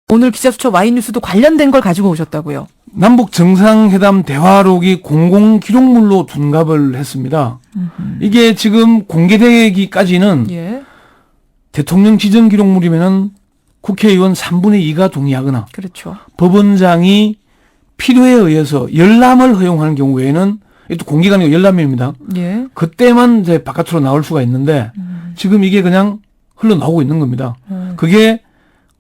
오늘 기자수첩 와이뉴스도 관련된 걸 가지고 오셨다고요? 남북 정상회담 대화록이 공공 기록물로 둔갑을 했습니다. 이게 지금 공개되기까지는 예. 대통령 지정 기록물이면은 국회의원 3분의 2가 동의하거나 그렇죠. 법원장이 필요에 의해서 열람을 허용하는 경우 외에는 이것도 공개가 아니고 열람입니다. 예. 그때만 이제 바깥으로 나올 수가 있는데 지금 이게 그냥 흘러나오고 있는 겁니다. 그게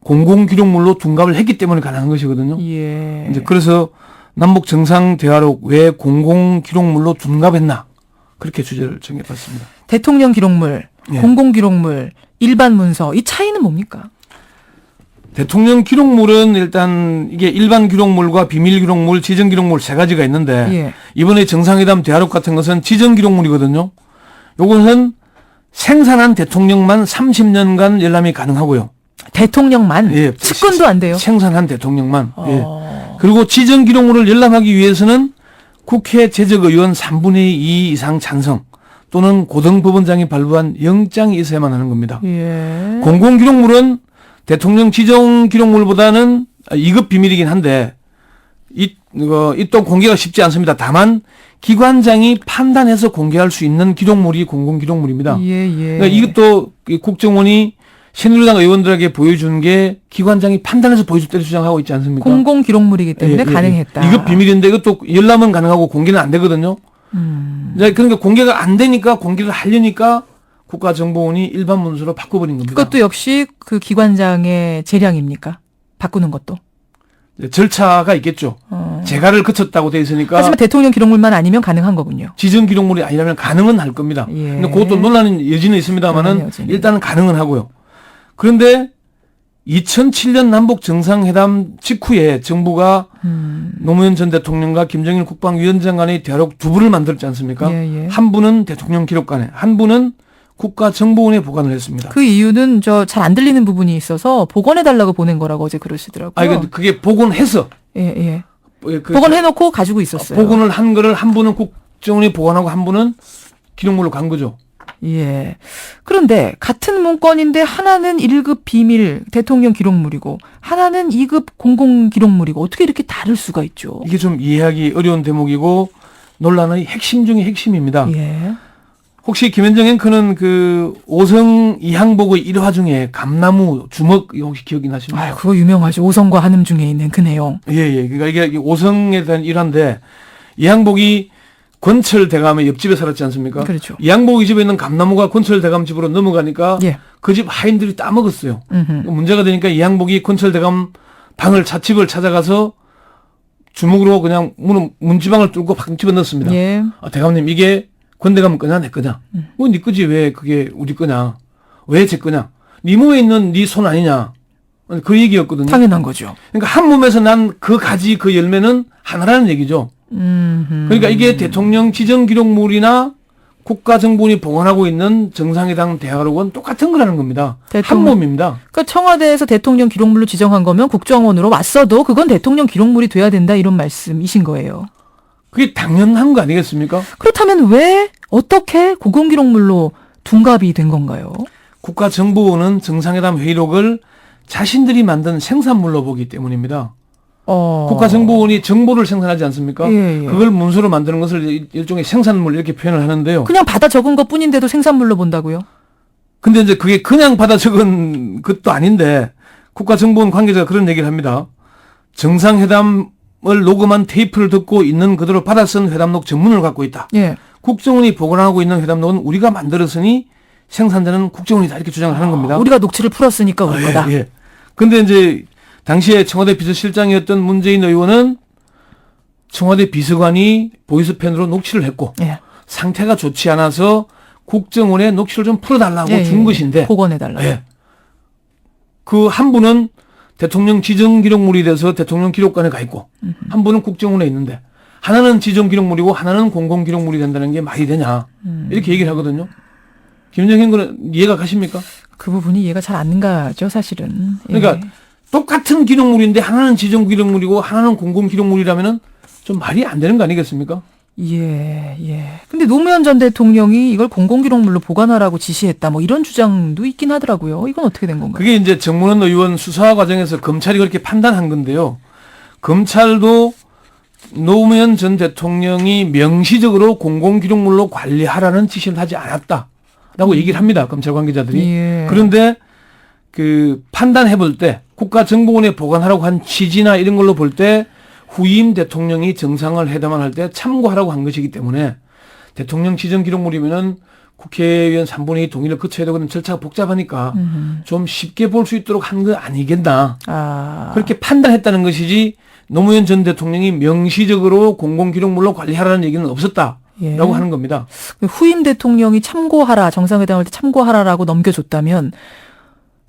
공공기록물로 둔갑을 했기 때문에 가능한 것이거든요. 예. 이제 그래서 남북 정상 대화록 왜 공공기록물로 둔갑했나 그렇게 주제를 정해봤습니다. 대통령 기록물, 예. 공공 기록물, 일반 문서 이 차이는 뭡니까? 대통령 기록물은 일단 이게 일반 기록물과 비밀 기록물, 지정 기록물 세 가지가 있는데 예. 이번에 정상회담 대화록 같은 것은 지정 기록물이거든요. 요것은 생산한 대통령만 30년간 열람이 가능하고요. 대통령만 예. 측근도 안 돼요. 생산한 대통령만. 예. 어. 그리고 지정 기록물을 열람하기 위해서는 국회 재적의원 3분의 2 이상 찬성 또는 고등법원장이 발부한 영장이 있어야만 하는 겁니다. 예. 공공 기록물은 대통령 지정 기록물보다는 2급 비밀이긴 한데 이 또한 공개가 쉽지 않습니다. 다만 기관장이 판단해서 공개할 수 있는 기록물이 공공 기록물입니다. 예, 예. 그러니까 이것도 국정원이 새누리당 의원들에게 보여준 게 기관장이 판단해서 보여줬다고 주장하고 있지 않습니까? 공공 기록물이기 때문에 예, 예, 가능했다. 예. 2급 비밀인데 이것도 열람은 가능하고 공개는 안 되거든요. 네, 그러니까 공개가 안 되니까 공개를 하려니까 국가정보원이 일반 문서로 바꿔버린 겁니다. 그것도 역시 그 기관장의 재량입니까? 바꾸는 것도. 네, 절차가 있겠죠. 재가를 거쳤다고 돼 있으니까 하지만 대통령 기록물만 아니면 가능한 거군요. 지정 기록물이 아니라면 가능은 할 겁니다. 예. 근데 그것도 논란은 여지는 있습니다만은 논란의 여지는. 일단은 가능은 하고요. 그런데 2007년 남북 정상회담 직후에 정부가 노무현 전 대통령과 김정일 국방위원장 간의 대화록 두 부를 만들었지 않습니까? 예, 예. 한 분은 대통령 기록관에, 한 분은 국가정보원에 보관을 했습니다. 그 이유는 저 잘 안 들리는 부분이 있어서 복원해달라고 보낸 거라고 어제 그러시더라고요. 아, 그게 복원해서 예, 예. 그 복원해놓고 가지고 있었어요. 복원을 한 거를 한 분은 국정원이 보관하고 한 분은 기록물로 간 거죠. 예. 그런데 같은 문건인데 하나는 1급 비밀 대통령 기록물이고 하나는 2급 공공 기록물이고 어떻게 이렇게 다를 수가 있죠? 이게 좀 이해하기 어려운 대목이고 논란의 핵심 중의 핵심입니다. 예. 혹시 김현정 앵커는 그 오성 이항복의 일화 중에 감나무 주먹 이거 혹시 기억이 나십니까? 아유, 그거 유명하죠. 오성과 한음 중에 있는 그 내용. 예. 그러니까 이게 오성에 대한 일화인데 이항복이 권철 대감의 옆집에 살았지 않습니까? 그렇죠. 이항복이 집에 있는 감나무가 권철 대감 집으로 넘어가니까 예. 그 집 하인들이 따먹었어요. 음흠. 문제가 되니까 이항복이 권철 대감 집을 찾아가서 주먹으로 그냥 문지방을 뚫고 방 집어넣었습니다. 예. 아, 대감님 이게 권대감 거냐 내 거냐? 뭐 네 거지 왜 그게 우리 거냐? 왜 제 거냐? 네 몸에 있는 네 손 아니냐? 그 얘기였거든요. 당연한 거죠. 그러니까 한 몸에서 난 그 가지 그 열매는 하나라는 얘기죠. 그러니까 이게 대통령 지정 기록물이나 국가정보원이 보관하고 있는 정상회담 대화록은 똑같은 거라는 겁니다. 한 몸입니다. 그러니까 청와대에서 대통령 기록물로 지정한 거면 국정원으로 왔어도 그건 대통령 기록물이 돼야 된다 이런 말씀이신 거예요. 그게 당연한 거 아니겠습니까? 그렇다면 왜 어떻게 공공 기록물로 둔갑이 된 건가요? 국가정보원은 정상회담 회의록을 자신들이 만든 생산물로 보기 때문입니다. 국가정보원이 정보를 생산하지 않습니까? 예, 예. 그걸 문서로 만드는 것을 일종의 생산물 이렇게 표현을 하는데요. 그냥 받아 적은 것 뿐인데도 생산물로 본다고요? 근데 이제 그게 그냥 받아 적은 것도 아닌데 국가정보원 관계자가 그런 얘기를 합니다. 정상회담을 녹음한 테이프를 듣고 있는 그대로 받아 쓴 회담록 전문을 갖고 있다. 예. 국정원이 보관하고 있는 회담록은 우리가 만들었으니 생산자는 국정원이다 이렇게 주장을 하는 겁니다. 우리가 녹취를 풀었으니까 우리 거다. 예. 근데 이제 당시에 청와대 비서실장이었던 문재인 의원은 청와대 비서관이 보이스펜으로 녹취를 했고 예. 상태가 좋지 않아서 국정원에 녹취를 좀 풀어달라고 준 것인데 복원해달라고. 예. 그 한 분은 대통령 지정 기록물이 돼서 대통령 기록관에 가 있고 한 분은 국정원에 있는데 하나는 지정 기록물이고 하나는 공공 기록물이 된다는 게 말이 되냐 이렇게 얘기를 하거든요. 김정희 의원은 이해가 가십니까? 그 부분이 이해가 잘 안 가죠 사실은. 예. 그러니까 똑같은 기록물인데 하나는 지정 기록물이고 하나는 공공 기록물이라면은 좀 말이 안 되는 거 아니겠습니까? 예, 예. 근데 노무현 전 대통령이 이걸 공공기록물로 보관하라고 지시했다. 뭐 이런 주장도 있긴 하더라고요. 이건 어떻게 된 건가요? 그게 이제 정문원 의원 수사 과정에서 검찰이 그렇게 판단한 건데요. 검찰도 노무현 전 대통령이 명시적으로 공공기록물로 관리하라는 지시를 하지 않았다라고 얘기를 합니다. 검찰 관계자들이. 예. 그런데 그 판단해 볼 때 국가정보원에 보관하라고 한 취지나 이런 걸로 볼 때 후임 대통령이 정상을 회담을 할 때 참고하라고 한 것이기 때문에 대통령 지정 기록물이면은 국회의원 3분의 2 동의를 거쳐야 되거든 절차가 복잡하니까 좀 쉽게 볼 수 있도록 한 거 아니겠나. 아. 그렇게 판단했다는 것이지 노무현 전 대통령이 명시적으로 공공기록물로 관리하라는 얘기는 없었다라고 예. 하는 겁니다. 후임 대통령이 참고하라, 정상회담할 때 참고하라라고 넘겨줬다면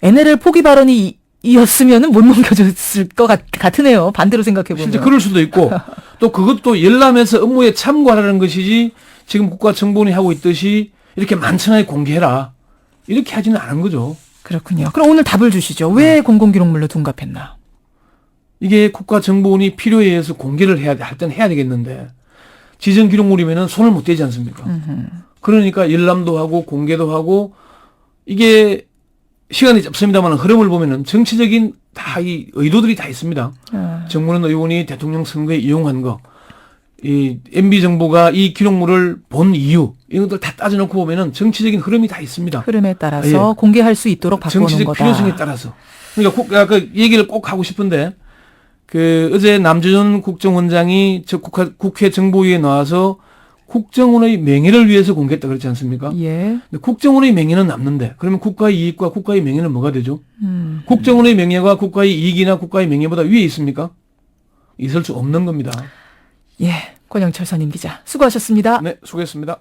NLL 포기 발언이 이었으면은 못 넘겨줬을 것 같으네요. 반대로 생각해보면. 실제 그럴 수도 있고 또 그것도 열람해서 업무에 참고하라는 것이지 지금 국가정보원이 하고 있듯이 이렇게 만천하에 공개해라 이렇게 하지는 않은 거죠. 그렇군요. 그럼 오늘 답을 주시죠. 왜 공공기록물로 둔갑했나? 이게 국가정보원이 필요에 의해서 공개를 해야 할 땐 해야 되겠는데 지정기록물이면은 손을 못 대지 않습니까? 그러니까 열람도 하고 공개도 하고 이게 시간이 짧습니다만 흐름을 보면은 정치적인 다 이 의도들이 다 있습니다. 정문원 의원이 대통령 선거에 이용한 거, 이 MB 정부가 이 기록물을 본 이유 이런 것들 다 따져놓고 보면은 정치적인 흐름이 다 있습니다. 흐름에 따라서 공개할 수 있도록 바꿔놓은 정치적 거다. 필요성에 따라서. 그러니까 그 얘기를 꼭 하고 싶은데 그 어제 남재준 국정원장이 국회 정보위에 나와서 국정원의 명예를 위해서 공개했다 그렇지 않습니까? 예. 근데 국정원의 명예는 남는데 그러면 국가의 이익과 국가의 명예는 뭐가 되죠? 국정원의 명예가 국가의 이익이나 국가의 명예보다 위에 있습니까? 있을 수 없는 겁니다. 예. 권영철 선임 기자 수고하셨습니다. 네, 수고했습니다.